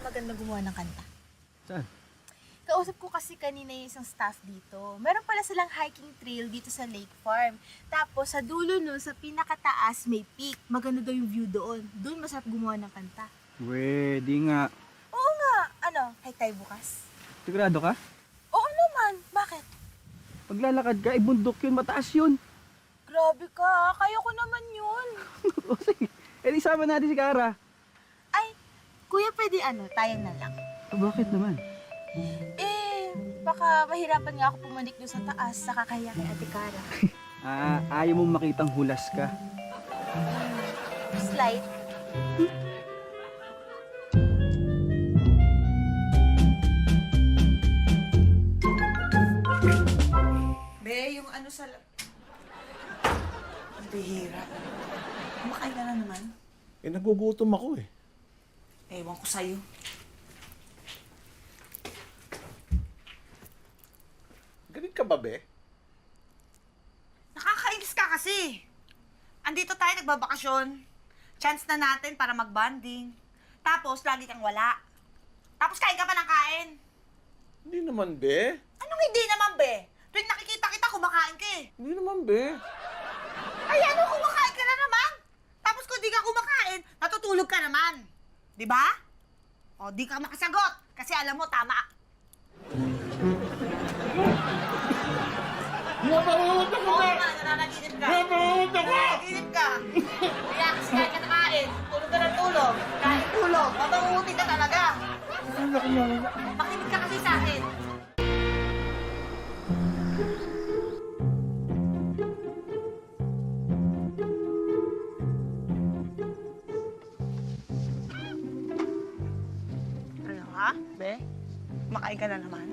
maganda gumawa ng kanta. Saan? Kausap ko kasi kanina yung isang staff dito. Meron pala silang hiking trail dito sa Lake Farm. Tapos sa dulo nun, sa pinakataas, may peak. Maganda daw yung view doon. Doon masarap gumawa ng kanta. Pwede nga. Oo nga. Ano, hike tayo bukas? Sigurado ka? Oo naman. Bakit? Paglalakad ka, bundok yun, mataas yun. Grabe ka. Kaya ko naman yun. O sige, isama natin si Kara. Ay, kuya, pwede tayo na lang. Bakit naman? Baka mahirapan nga ako pumanik doon sa taas sa kakahiya kay Ate Cara. Ayaw mong makitang hulas ka. Slight. Be, yung sa... Ang bihira. Kumakain ka na naman. Nagugutom ako eh. Ewan ko sa'yo. Galing ka ba, be? Nakakainis ka kasi. Andito tayo nagbabakasyon. Chance na natin para mag-bonding. Tapos, lagi kang wala. Tapos, kain ka pa ng kain. Hindi naman, be. Anong hindi naman, be? Tuwing nakikita kita, kumakain ka eh. Hindi naman, be. Ay, ano, kumakain ka na naman? Tapos, kung di ka kumakain, natutulog ka naman. Di ba? O, di ka makasagot. Kasi alam mo, tama. Napahulog ako, Oo be! nga, nananaginip ka. Napahulog ako! Nananaginip ka. Kaya kasi kain ka na kain. Tulog ka ng tulog. Kain tulog. Mabangungutin ka talaga. Makinig ka kasi sa akin. Ano ha, be? Makain ka na naman?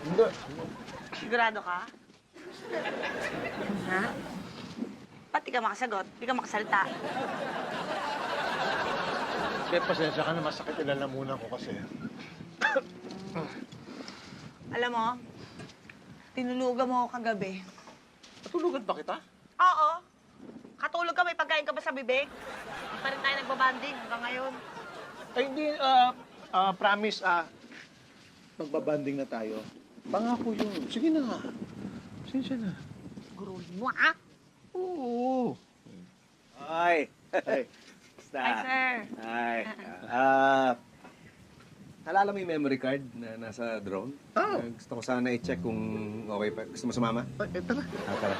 Hindi. Sigurado ka? Ha? Ba't di ka makasagot? Di ka makasalita? Be, pasensya ka na. Masakit ilalamunan ko kasi. Alam mo, tinulugan mo ako kagabi. Natulugan ba kita? Oo. Katulog ka, may pagkain ka ba sa bibig? Hindi pa rin tayo nagbabanding hanggang ngayon. Ay, hindi. Promise, magbabanding na tayo. Pangako yun. Sige na nga. Pasensya na. Guruhin mo, ah! Oo. Ay! Ay. Hi, sir. Ay. Naalala mo yung memory card na nasa drone? Oo. Gusto ko sana i-check kung okay pa. Gusto mo sumama? Tara. Tara.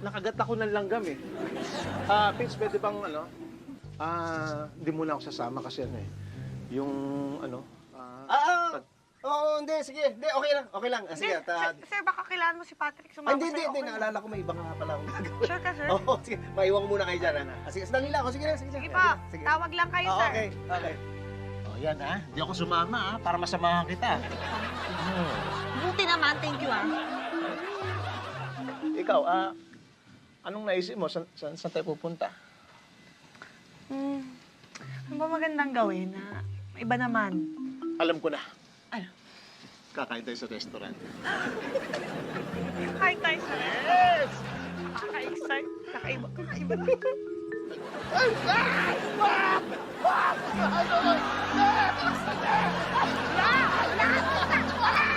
Nakagat ako ng langgam eh. Pitch, pwede bang hindi muna ako sasama kasi yung Oo, hindi. Sige. Hindi, okay lang. Okay lang. Sige. Sir, baka kailangan mo si Patrick sumama Hindi. sa'yo. Okay Naalala ko may iba nga pala akong gagawin. Sure ka, sir? Oo, sige. Maiwan muna kayo dyan, Ana. Sige, sandali lang ako. Sige na. Sige po. Tawag lang kayo, Oo, sir. okay. Oh, yan Hindi ako sumama para masamahan kita. Buti naman. Thank you, ah. Ikaw, anong naisip mo? Saan tayo pupunta? Ano ba magandang gawin, ha? Iba naman. Alam ko na. Ano? Kakain tayo sa restaurant. Hi, tayo, sir. Yes! Kaka-excite. Kakaiba. Kakaiba.